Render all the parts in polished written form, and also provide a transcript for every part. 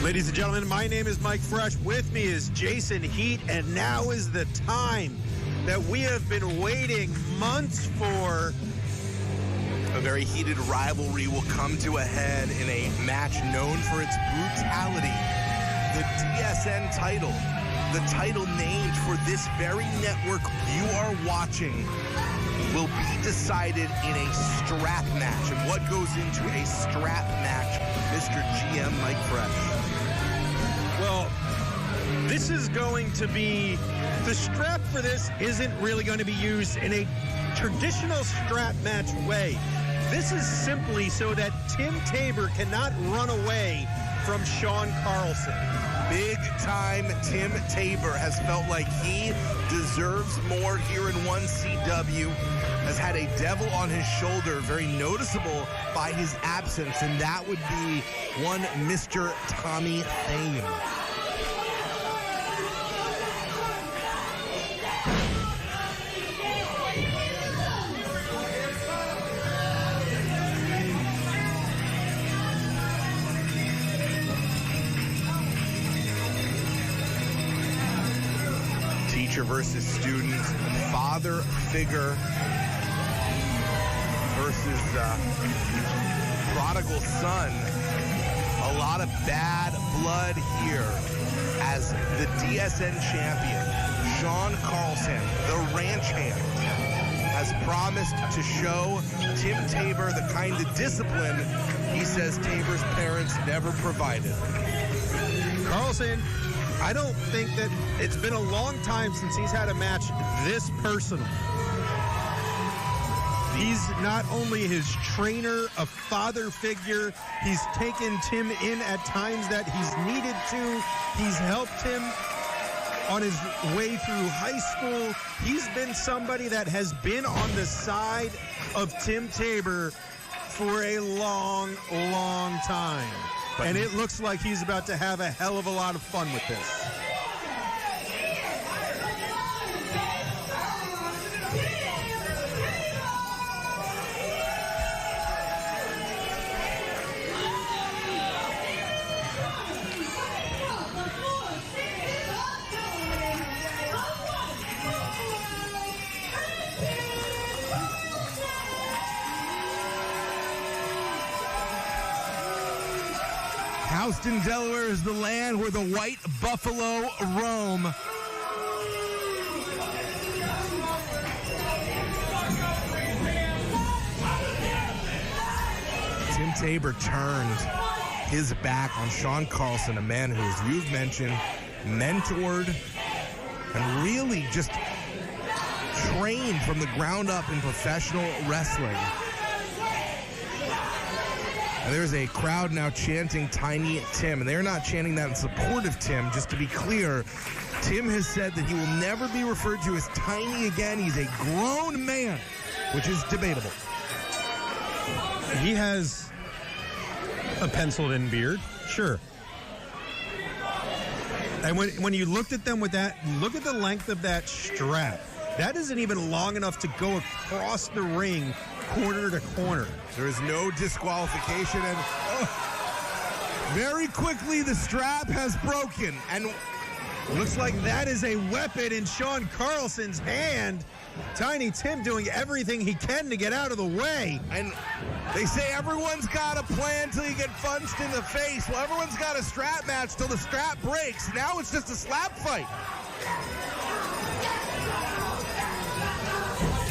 Ladies and gentlemen, my name is Mike Fresh. With me is Jason Heat, and now is the time that we have been waiting months for. A very heated rivalry will come to a head in a match known for its brutality. The DSN title, the title named for this very network you are watching, will be decided in a strap match. And what goes into a strap match, Mr. GM Mike Fresh? Well, this is going to be, the strap for this isn't really going to be used in a traditional strap match way. This is simply so that Tim Tabor cannot run away from Sean Carlson. Big time Tim Tabor has felt like he deserves more here in 1CW, has had a devil on his shoulder, very noticeable by his absence, and that would be one Mr. Tommy Fame. Teacher versus student, father figure versus prodigal son. A lot of bad blood here as the DSN champion, Sean Carlson, the ranch hand, has promised to show Tim Tabor the kind of discipline he says Tabor's parents never provided. Carlson, I don't think that it's been a long time since he's had a match this personal. He's not only his trainer, a father figure, he's taken Tim in at times that he's needed to. He's helped him on his way through high school. He's been somebody that has been on the side of Tim Tabor for a long, long time. And it looks like he's about to have a hell of a lot of fun with this. Houston, Delaware is the land where the white buffalo roam. Tim Tabor turned his back on Sean Carlson, a man who, as you've mentioned, mentored and really just trained from the ground up in professional wrestling. And there's a crowd now chanting Tiny Tim, and they're not chanting that in support of Tim. Just to be clear, Tim has said that he will never be referred to as Tiny again. He's a grown man, which is debatable. He has a penciled-in beard, sure. And when you looked at them with that, look at the length of that strap. That isn't even long enough to go across the ring corner to corner. There is no disqualification, and very quickly the strap has broken, and looks like that is a weapon in Sean Carlson's hand. Tiny Tim doing everything he can to get out of the way. And they say everyone's got a plan till you get punched in the face. Well, everyone's got a strap match till the strap breaks. Now it's just a slap fight.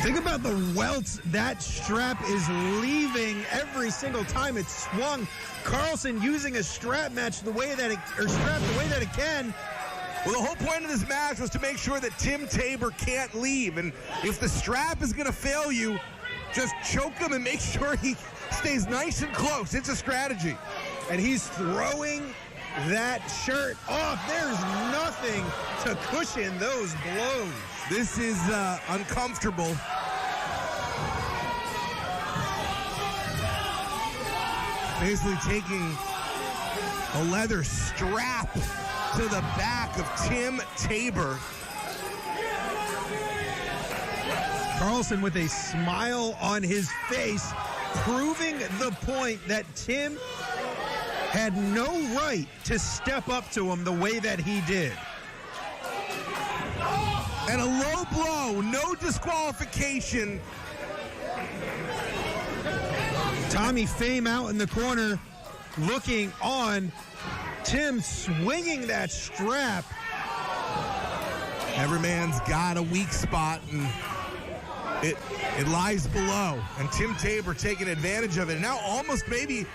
Think about the welts that strap is leaving every single time it's swung. Carlson using a strap match the way that it can. Well, the whole point of this match was to make sure that Tim Tabor can't leave. And if the strap is going to fail you, just choke him and make sure he stays nice and close. It's a strategy. And he's throwing that shirt off. There's nothing to cushion those blows. This is uncomfortable. Basically taking a leather strap to the back of Tim Tabor. Carlson with a smile on his face, proving the point that Tim had no right to step up to him the way that he did. And a low blow, no disqualification. Tommy Fame out in the corner, looking on. Tim swinging that strap. Every man's got a weak spot, and it lies below. And Tim Tabor taking advantage of it. Now almost maybe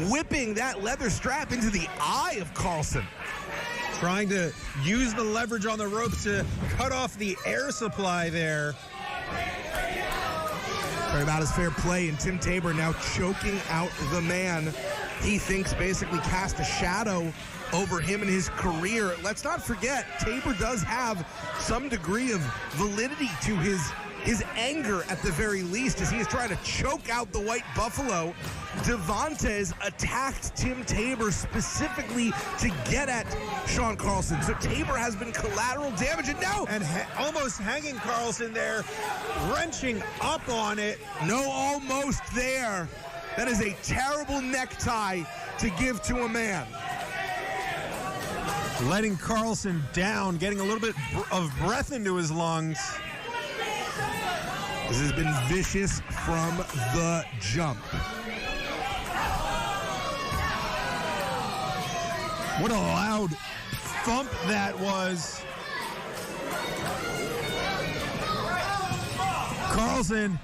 whipping that leather strap into the eye of Carlson. Trying to use the leverage on the ropes to cut off the air supply there. Sorry about his fair play, and Tim Tabor now choking out the man he thinks basically cast a shadow over him and his career. Let's not forget, Tabor does have some degree of validity to his anger at the very least, as he is trying to choke out the White Buffalo. Devontae attacked Tim Tabor specifically to get at Sean Carlson. So Tabor has been collateral damage, and now almost hanging Carlson there, wrenching up on it. No, almost there. That is a terrible necktie to give to a man. Letting Carlson down, getting a little bit of breath into his lungs. This has been vicious from the jump. What a loud thump that was. Carlson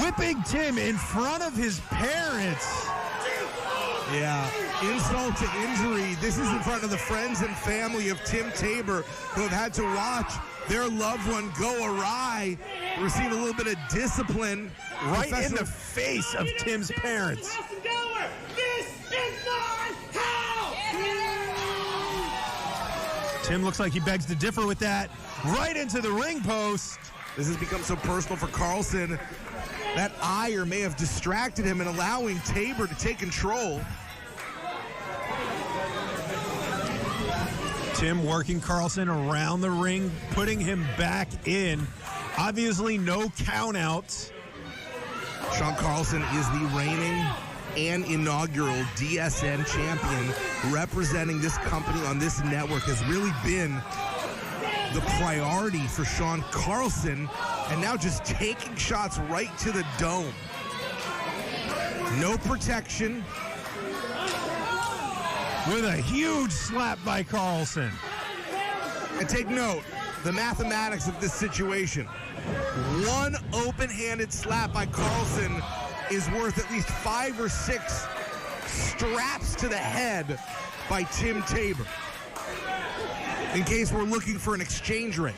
whipping Tim in front of his parents. Yeah, insult to injury. This is in front of the friends and family of Tim Tabor, who have had to watch their loved one go awry, receive a little bit of discipline. Right in the face of Tim's parents. Tim looks like he begs to differ with that. Right into the ring post. This has become so personal for Carlson. That ire may have distracted him in allowing Tabor to take control. Tim working Carlson around the ring, putting him back in. Obviously no countouts. Sean Carlson is the reigning and inaugural DSN champion, representing this company on this network. Has really been the priority for Sean Carlson, and now just taking shots right to the dome. No protection. With a huge slap by Carlson. And take note, the mathematics of this situation. One open-handed slap by Carlson is worth at least 5 or 6 straps to the head by Tim Tabor, in case we're looking for an exchange rate.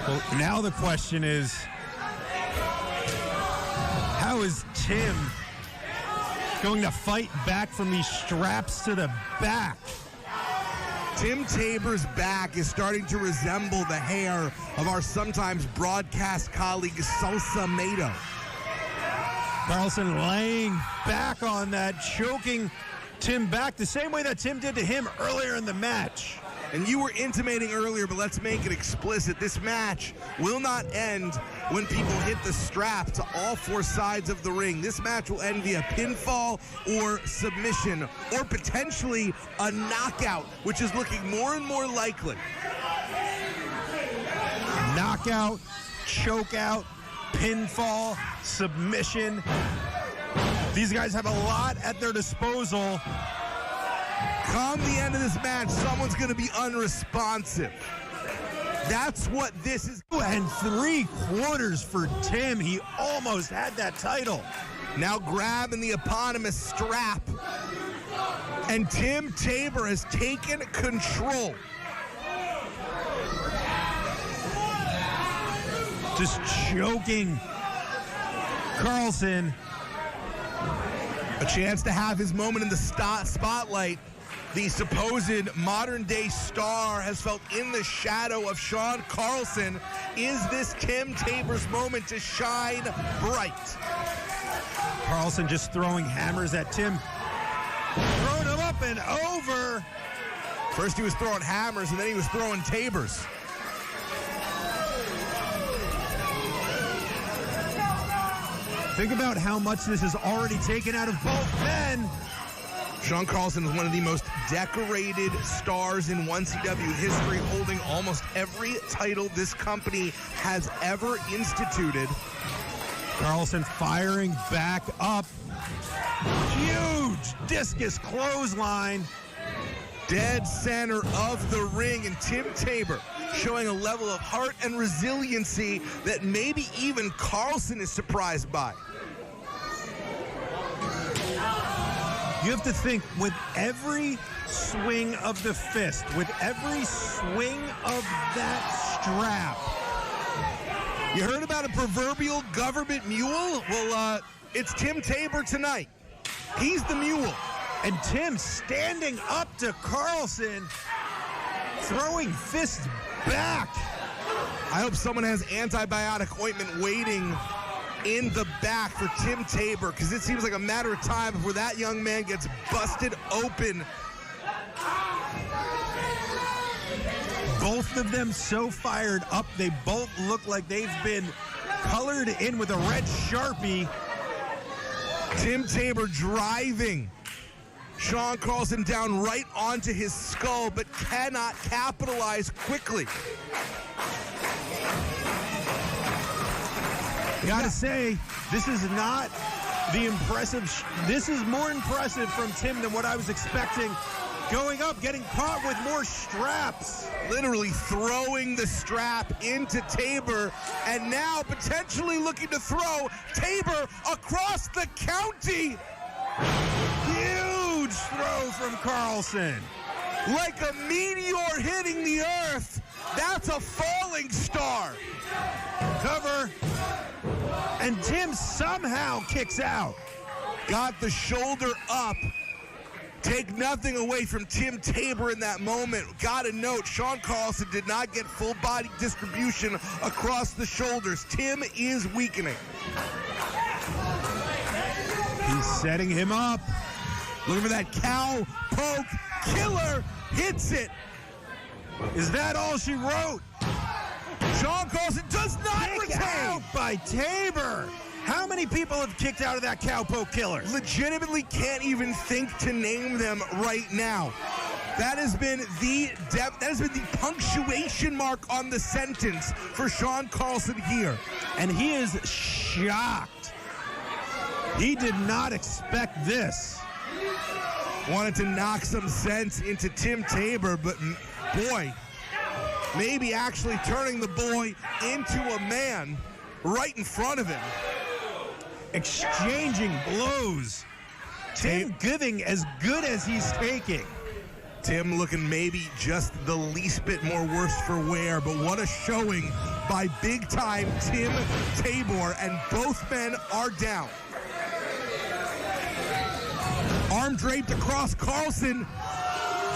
Well, now the question is, how is Tim going to fight back from these straps to the back? Tim Tabor's back is starting to resemble the hair of our sometimes broadcast colleague Salsa Mato. Carlson laying back on that, choking Tim back the same way that Tim did to him earlier in the match. And you were intimating earlier, but let's make it explicit. This match will not end when people hit the strap to all 4 sides of the ring. This match will end via pinfall or submission, or potentially a knockout, which is looking more and more likely. Knockout, chokeout, pinfall, submission. These guys have a lot at their disposal. Come the end of this match, someone's going to be unresponsive. That's what this is. And 3/4 for Tim. He almost had that title. Now grabbing the eponymous strap. And Tim Tabor has taken control. Just choking Carlson. A chance to have his moment in the spotlight. The supposed modern-day star has felt in the shadow of Sean Carlson. Is this Tim Tabor's moment to shine bright? Carlson just throwing hammers at Tim. Throwing him up and over. First he was throwing hammers, and then he was throwing Tabors. Think about how much this has already taken out of both men. Sean Carlson is one of the most decorated stars in 1CW history, holding almost every title this company has ever instituted. Carlson firing back up. Huge discus clothesline. Dead center of the ring, and Tim Tabor showing a level of heart and resiliency that maybe even Carlson is surprised by. You have to think, with every swing of the fist, with every swing of that strap. You heard about a proverbial government mule? Well, it's Tim Tabor tonight. He's the mule. And Tim standing up to Carlson, throwing fists back. I hope someone has antibiotic ointment waiting in the back for Tim Tabor, because it seems like a matter of time before that young man gets busted open. Both of them so fired up, they both look like they've been colored in with a red Sharpie. Tim Tabor driving Sean Carlson down right onto his skull, but cannot capitalize quickly. Gotta say, this is not the impressive. This is more impressive from Tim than what I was expecting. Going up, getting caught with more straps. Literally throwing the strap into Tabor, and now potentially looking to throw Tabor across the county. Huge throw from Carlson. Like a meteor hitting the earth. That's a falling star. Cover. And Tim somehow kicks out. Got the shoulder up. Take nothing away from Tim Tabor in that moment. Gotta note, Sean Carlson did not get full body distribution across the shoulders. Tim is weakening. He's setting him up. Looking for that cow poke. Killer hits it. Is that all she wrote? Sean Carlson does not retain. Out by Tabor. How many people have kicked out of that cowpoke killer? Legitimately can't even think to name them right now. That has been the punctuation mark on the sentence for Sean Carlson here. And he is shocked. He did not expect this. Wanted to knock some sense into Tim Tabor, but boy, maybe actually turning the boy into a man right in front of him. Exchanging blows. Tim giving as good as he's taking. Tim looking maybe just the least bit more worse for wear, but what a showing by big-time Tim Tabor, and both men are down. Arm draped across Carlson.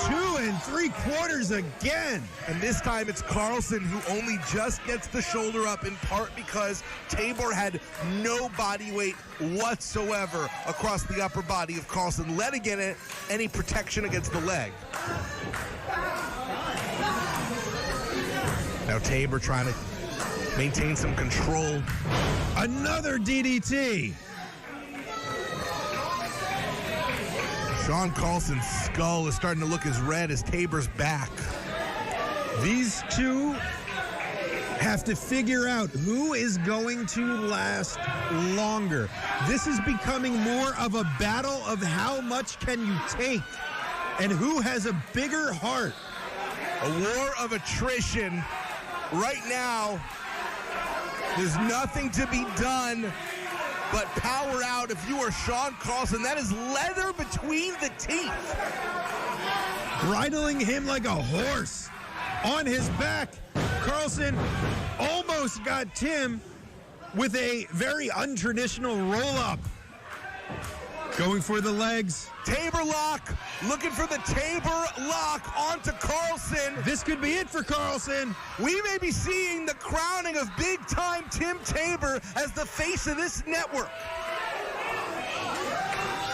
2 3/4 again. And this time it's Carlson who only just gets the shoulder up, in part because Tabor had no body weight whatsoever across the upper body of Carlson, letting in any protection against the leg. Now Tabor trying to maintain some control. Another DDT. Sean Carlson's skull is starting to look as red as Tabor's back. These two have to figure out who is going to last longer. This is becoming more of a battle of how much can you take and who has a bigger heart. A war of attrition. Right now, there's nothing to be done but power out if you are Sean Carlson. That is leather between the teeth. Bridling him like a horse. On his back, Carlson almost got Tim with a very untraditional roll-up. Going for the legs. Tabor lock, looking for the Tabor lock onto Carlson. This could be it for Carlson. We may be seeing the crowning of big-time Tim Tabor as the face of this network.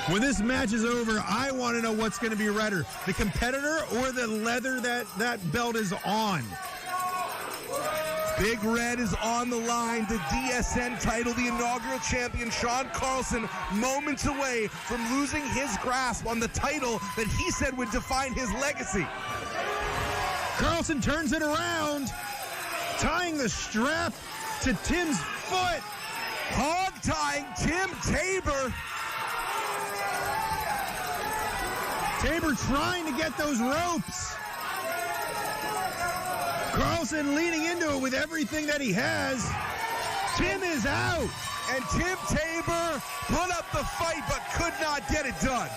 When this match is over, I want to know what's going to be redder, the competitor or the leather that belt is on. Big Red is on the line. The DSN title, the inaugural champion, Sean Carlson, moments away from losing his grasp on the title that he said would define his legacy. Carlson turns it around, tying the strap to Tim's foot. Hog tying Tim Tabor. Tabor trying to get those ropes. Carlson leaning into it with everything that he has. Tim is out. And Tim Tabor put up the fight but could not get it done.